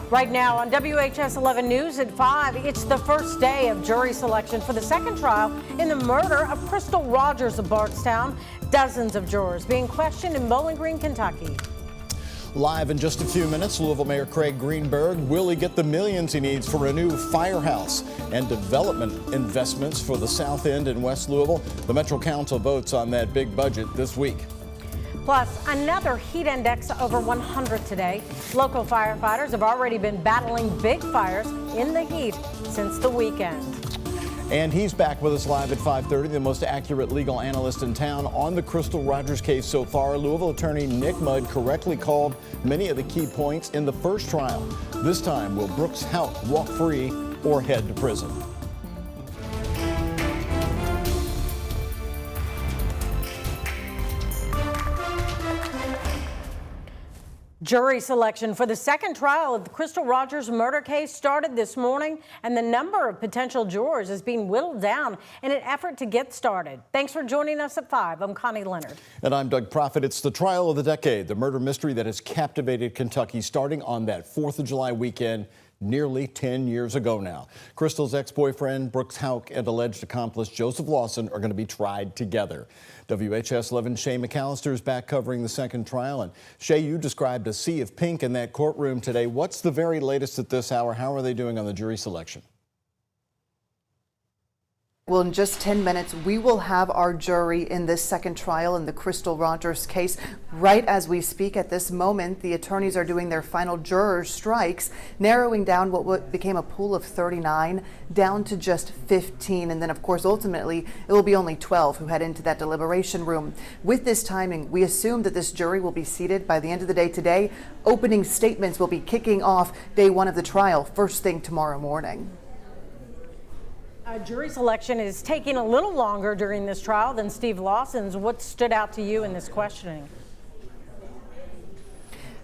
Right now on WHS 11 News at 5, it's the first day of jury selection for the second trial in the murder of Crystal Rogers of Bardstown. Dozens of jurors being questioned in Bowling Green, Kentucky. Live in just a few minutes, Louisville Mayor Craig Greenberg. Will he get the millions he needs for a new firehouse and development investments for the South End in West Louisville? The Metro Council votes on that big budget this week. Plus, another heat index over 100 today. Local firefighters have already been battling big fires in the heat since the weekend. And he's back with us live at 5:30, the most accurate legal analyst in town on the Crystal Rogers case so far. Louisville attorney Nick Mudd correctly called many of the key points in the first trial. This time, will Brooks Houck walk free or head to prison? Jury selection for the second trial of the Crystal Rogers murder case started this morning, and the number of potential jurors is being whittled down in an effort to get started. Thanks for joining us at 5. I'm Connie Leonard. And I'm Doug Proffitt. It's the trial of the decade, the murder mystery that has captivated Kentucky starting on that 4th of July weekend nearly 10 years ago now. Crystal's ex-boyfriend, Brooks Houck, and alleged accomplice Joseph Lawson are going to be tried together. WHS 11 Shay McAllister is back covering the second trial. And Shay, you described a sea of pink in that courtroom today. What's the very latest at this hour? How are they doing on the jury selection? Well, in just 10 minutes, we will have our jury in this second trial in the Crystal Rogers case. Right as we speak at this moment, the attorneys are doing their final juror strikes, narrowing down what became a pool of 39 down to just 15. And then, of course, ultimately, it will be only 12 who head into that deliberation room. With this timing, we assume that this jury will be seated by the end of the day today. Opening statements will be kicking off day one of the trial first thing tomorrow morning. Jury selection is taking a little longer during this trial than Steve Lawson's. What stood out to you in this questioning?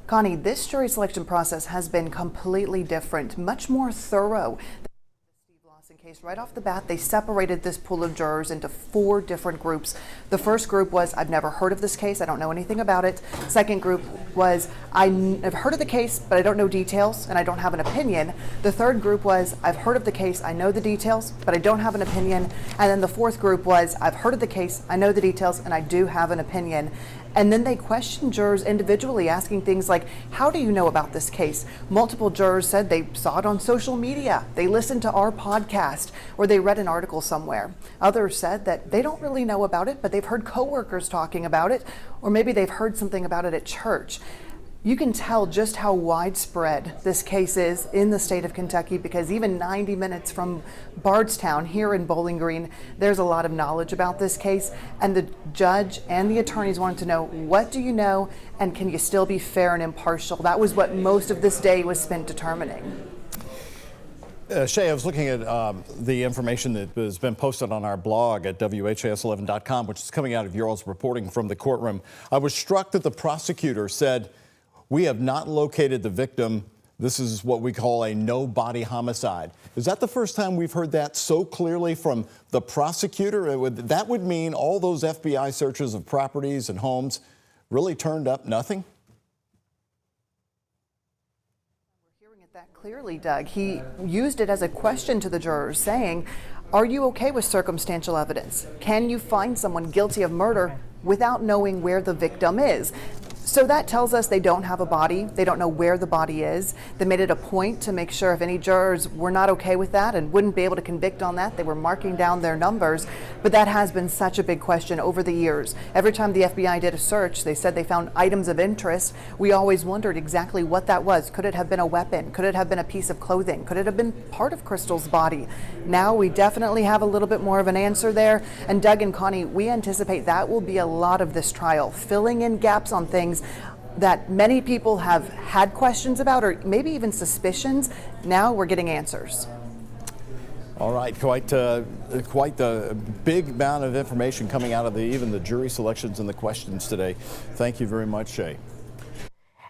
Connie, this jury selection process has been completely different, much more thorough. Case right off the bat, they separated this pool of jurors into 4 different groups. The first group was, I've never heard of this case, I don't know anything about it. Second group was, I've heard of the case, but I don't know details and I don't have an opinion. The third group was, I've heard of the case, I know the details, but I don't have an opinion. And then the fourth group was, I've heard of the case, I know the details, and I do have an opinion. And then they questioned jurors individually, asking things like, how do you know about this case? Multiple jurors said they saw it on social media, they listened to our podcast, or they read an article somewhere. Others said that they don't really know about it, but they've heard coworkers talking about it, or maybe they've heard something about it at church. You can tell just how widespread this case is in the state of Kentucky, because even 90 minutes from Bardstown here in Bowling Green, there's a lot of knowledge about this case. And the judge and the attorneys wanted to know, what do you know, and can you still be fair and impartial? That was what most of this day was spent determining. Shay, I was looking at the information that has been posted on our blog at WHAS11.com, which is coming out of your all's reporting from the courtroom. I was struck that the prosecutor said, we have not located the victim. This is what we call a no-body homicide. Is that the first time we've heard that so clearly from the prosecutor? That would mean all those FBI searches of properties and homes really turned up nothing? We're hearing it that clearly, Doug. He used it as a question to the jurors, saying, are you okay with circumstantial evidence? Can you find someone guilty of murder without knowing where the victim is? So that tells us they don't have a body. They don't know where the body is. They made it a point to make sure if any jurors were not okay with that and wouldn't be able to convict on that, they were marking down their numbers. But that has been such a big question over the years. Every time the FBI did a search, they said they found items of interest. We always wondered exactly what that was. Could it have been a weapon? Could it have been a piece of clothing? Could it have been part of Crystal's body? Now we definitely have a little bit more of an answer there. And Doug and Connie, we anticipate that will be a lot of this trial, filling in gaps on things that many people have had questions about, or maybe even suspicions. Now we're getting answers. All right, quite the big amount of information coming out of even the jury selections and the questions today. Thank you very much, Shay.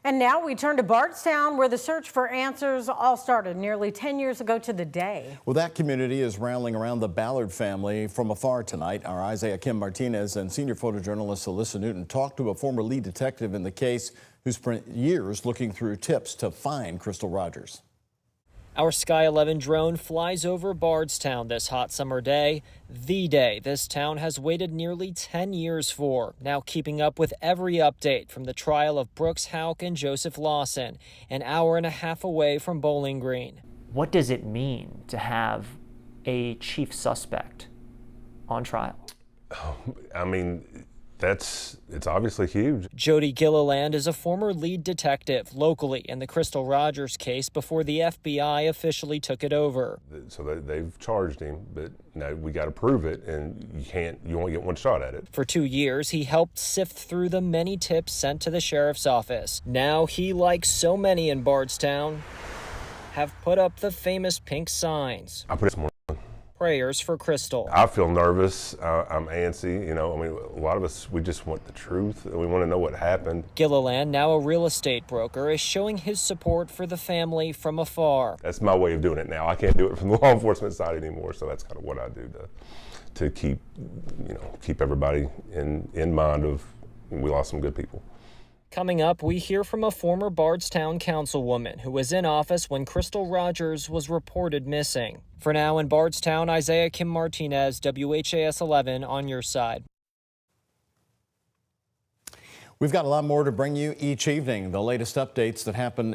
And now we turn to Bardstown, where the search for answers all started nearly 10 years ago to the day. Well, that community is rallying around the Ballard family from afar tonight. Our Isaiah Kim Martinez and senior photojournalist Alyssa Newton talked to a former lead detective in the case who spent years looking through tips to find Crystal Rogers. Our Sky 11 drone flies over Bardstown this hot summer day, the day this town has waited nearly 10 years for, now keeping up with every update from the trial of Brooks Houck and Joseph Lawson, an hour and a half away from Bowling Green. What does it mean to have a chief suspect on trial? I mean, it's obviously huge. Jody Gilliland is a former lead detective locally in the Crystal Rogers case before the FBI officially took it over. So they've charged him, but now we got to prove it, and you only get one shot at it. For 2 years, he helped sift through the many tips sent to the sheriff's office. Now he, like so many in Bardstown, have put up the famous pink signs. I put some more. Prayers for Crystal. I feel nervous. I'm antsy. I mean, a lot of us, we just want the truth. We want to know what happened. Gilliland, now a real estate broker, is showing his support for the family from afar. That's my way of doing it now. I can't do it from the law enforcement side anymore, so that's kind of what I do to keep everybody in mind of we lost some good people. Coming up, we hear from a former Bardstown councilwoman who was in office when Crystal Rogers was reported missing. For now in Bardstown, Isaiah Kim Martinez, WHAS 11 on your side. We've got a lot more to bring you each evening. The latest updates that happen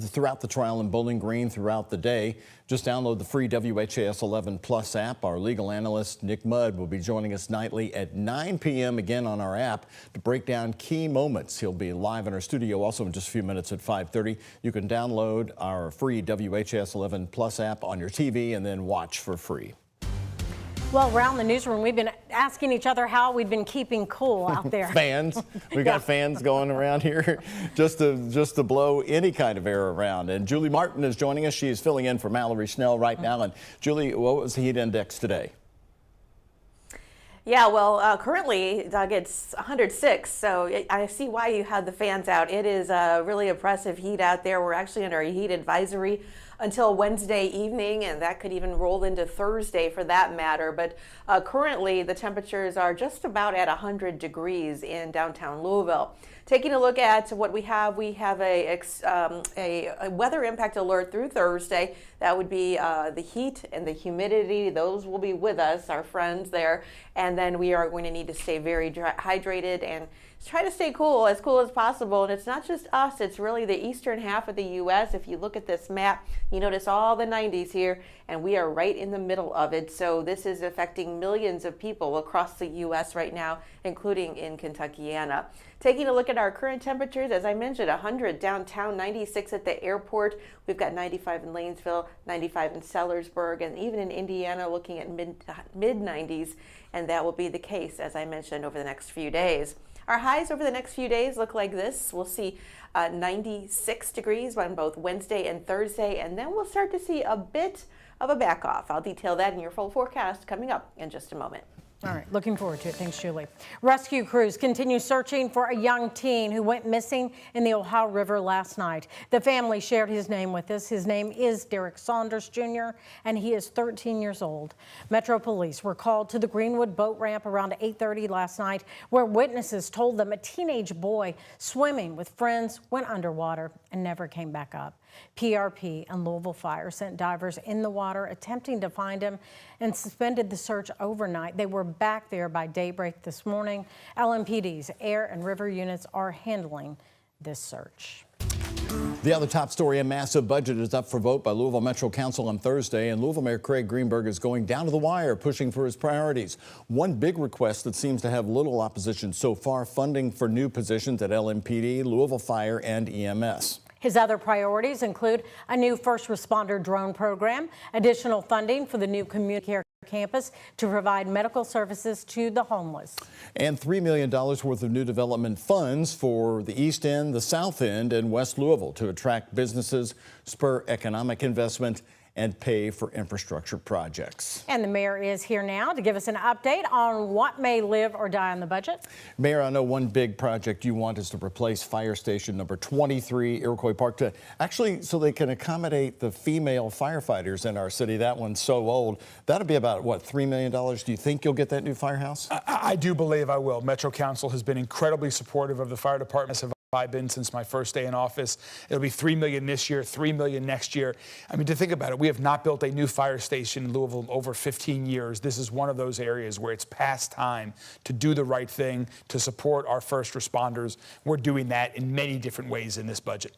throughout the trial in Bowling Green throughout the day. Just download the free WHAS 11 Plus app. Our legal analyst, Nick Mudd, will be joining us nightly at 9 p.m. again on our app to break down key moments. He'll be live in our studio also in just a few minutes at 5:30. You can download our free WHAS 11 Plus app on your TV and then watch for free. Well, around the newsroom, we've been asking each other how we've been keeping cool out there. Fans. We've got fans going around here just to blow any kind of air around. And Julie Martin is joining us. She is filling in for Mallory Snell right now. And Julie, what was the heat index today? Yeah, well, currently, Doug, it's 106, so I see why you had the fans out. It is a really oppressive heat out there. We're actually under a heat advisory until Wednesday evening, and that could even roll into Thursday for that matter. But currently, the temperatures are just about at 100 degrees in downtown Louisville. Taking a look at what we have a weather impact alert through Thursday. That would be the heat and the humidity. Those will be with us, our friends there. And then we are going to need to stay very hydrated and try to stay cool as possible. And it's not just us, it's really the eastern half of the U.S. If you look at this map, you notice all the 90s here, and we are right in the middle of it. So this is affecting millions of people across the U.S. right now, including in Kentuckiana. Taking a look at our current temperatures, as I mentioned, 100 downtown, 96 at the airport. We've got 95 in Lanesville, 95 in Sellersburg, and even in Indiana looking at mid-90s. And that will be the case, as I mentioned, over the next few days. Our highs over the next few days look like this. We'll see 96 degrees on both Wednesday and Thursday, and then we'll start to see a bit of a back off. I'll detail that in your full forecast coming up in just a moment. All right, looking forward to it. Thanks, Julie. Rescue crews continue searching for a young teen who went missing in the Ohio River last night. The family shared his name with us. His name is Derek Saunders Jr., and he is 13 years old. Metro Police were called to the Greenwood boat ramp around 8:30 last night, where witnesses told them a teenage boy swimming with friends went underwater and never came back up. PRP and Louisville Fire sent divers in the water attempting to find him and suspended the search overnight. They were back there by daybreak this morning. LMPD's air and river units are handling this search. The other top story, a massive budget is up for vote by Louisville Metro Council on Thursday, and Louisville Mayor Craig Greenberg is going down to the wire, pushing for his priorities. One big request that seems to have little opposition so far, funding for new positions at LMPD, Louisville Fire, and EMS. His other priorities include a new first responder drone program, additional funding for the new community care campus to provide medical services to the homeless, and $3 million worth of new development funds for the East End, the South End, and West Louisville to attract businesses, spur economic investment, and pay for infrastructure projects. And the mayor is here now to give us an update on what may live or die on the budget. Mayor, I know one big project you want is to replace fire station number 23 Iroquois Park to actually so they can accommodate the female firefighters in our city. That one's so old. That'll be about, what, $3 million? Do you think you'll get that new firehouse? I do believe I will. Metro Council has been incredibly supportive of the fire department. I've been since my first day in office. It'll be $3 million this year, $3 million next year. I mean, to think about it, we have not built a new fire station in Louisville in over 15 years. This is one of those areas where it's past time to do the right thing, to support our first responders. We're doing that in many different ways in this budget.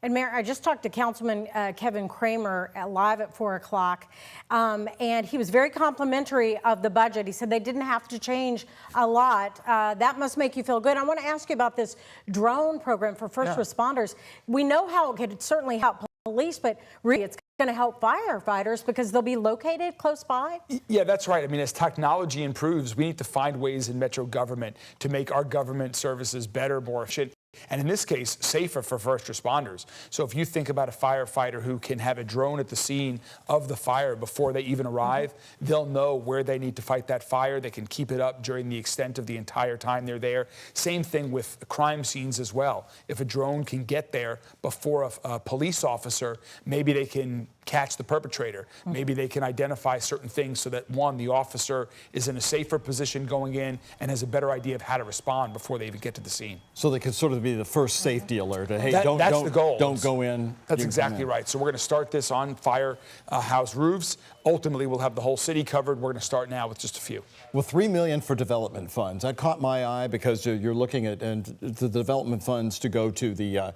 And Mayor, I just talked to Councilman Kevin Kramer live at 4 o'clock, and he was very complimentary of the budget. He said they didn't have to change a lot. That must make you feel good. I want to ask you about this drone program for first responders. We know how it could certainly help police, but really it's going to help firefighters because they'll be located close by? Yeah, that's right. I mean, as technology improves, we need to find ways in Metro government to make our government services better, more efficient, and in this case, safer for first responders. So if you think about a firefighter who can have a drone at the scene of the fire before they even arrive, they'll know where they need to fight that fire. They can keep it up during the extent of the entire time they're there. Same thing with crime scenes as well. If a drone can get there before a police officer, maybe they can catch the perpetrator. Maybe they can identify certain things so that, one, the officer is in a safer position going in and has a better idea of how to respond before they even get to the scene. So they could sort of be the first safety alert. Hey, that's the goal. Don't go in. That's exactly right. So we're going to start this on firehouse roofs. Ultimately, we'll have the whole city covered. We're going to start now with just a few. Well, $3 million for development funds. That caught my eye because you're looking at the development funds to go to the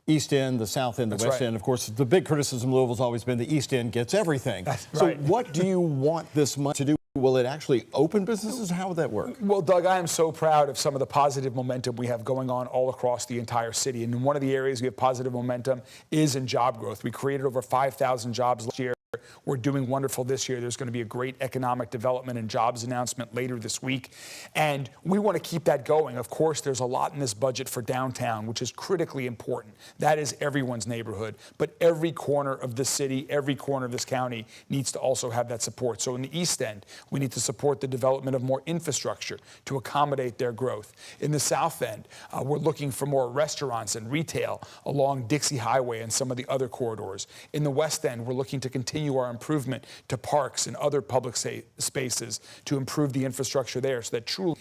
East End, the South End, the West End. Of course, the big criticism of Louisville's always been the East End gets everything. So what do you want this money to do? Will it actually open businesses? How would that work? Well, Doug, I am so proud of some of the positive momentum we have going on all across the entire city. And one of the areas we have positive momentum is in job growth. We created over 5,000 jobs last year. We're doing wonderful this year. There's going to be a great economic development and jobs announcement later this week. And we want to keep that going. Of course, there's a lot in this budget for downtown, which is critically important. That is everyone's neighborhood. But every corner of the city, every corner of this county needs to also have that support. So in the East End, we need to support the development of more infrastructure to accommodate their growth. In the South End, we're looking for more restaurants and retail along Dixie Highway and some of the other corridors. In the West End, we're looking to continue our improvement to parks and other public spaces to improve the infrastructure there so that truly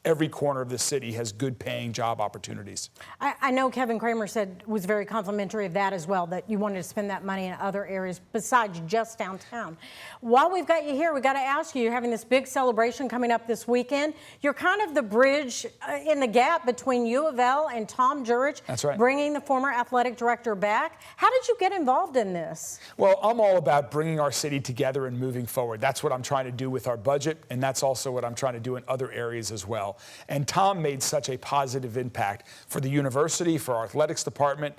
every corner of the city has good paying job opportunities. I know Kevin Kramer was very complimentary of that as well, that you wanted to spend that money in other areas besides just downtown. While we've got you here, we got to ask you, you're having this big celebration coming up this weekend. You're kind of the bridge in the gap between U of L and Tom Jurich. That's right. Bringing the former athletic director back. How did you get involved in this? Well, I'm all about bringing our city together and moving forward. That's what I'm trying to do with our budget, and that's also what I'm trying to do in other areas as well. And Tom made such a positive impact for the university, for our athletics department,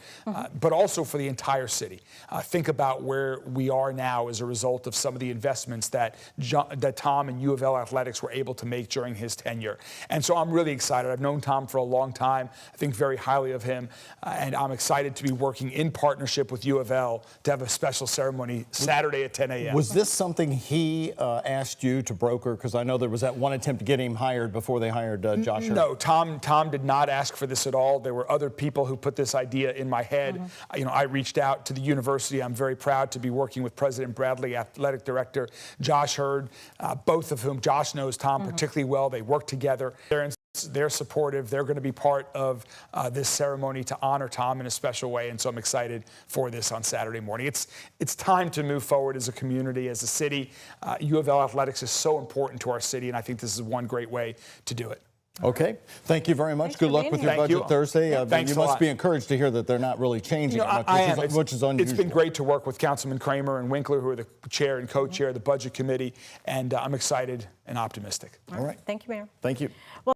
but also for the entire city. Think about where we are now as a result of some of the investments that Tom and U of L athletics were able to make during his tenure. And so I'm really excited. I've known Tom for a long time. I think very highly of him. And I'm excited to be working in partnership with U of L to have a special ceremony Saturday at 10 a.m. Was this something he asked you to broker? Because I know there was that one attempt to get him hired before they hired Josh. No, Tom did not ask for this at all. There were other people who put this idea in my head. I reached out to the university. I'm very proud to be working with President Bradley, athletic director Josh Hurd, both of whom Josh knows Tom particularly well. They work together. They're supportive. They're going to be part of this ceremony to honor Tom in a special way, and so I'm excited for this on Saturday morning. It's time to move forward as a community, as a city. U of L athletics is so important to our city, and I think this is one great way to do it. Okay. Thank you very much. Good luck with your budget Thursday. You must be encouraged to hear that they're not really changing much, which is unusual. It's been great to work with Councilman Kramer and Winkler, who are the chair and co-chair of the Budget Committee, and I'm excited and optimistic. All right. Thank you, Mayor. Thank you. Well,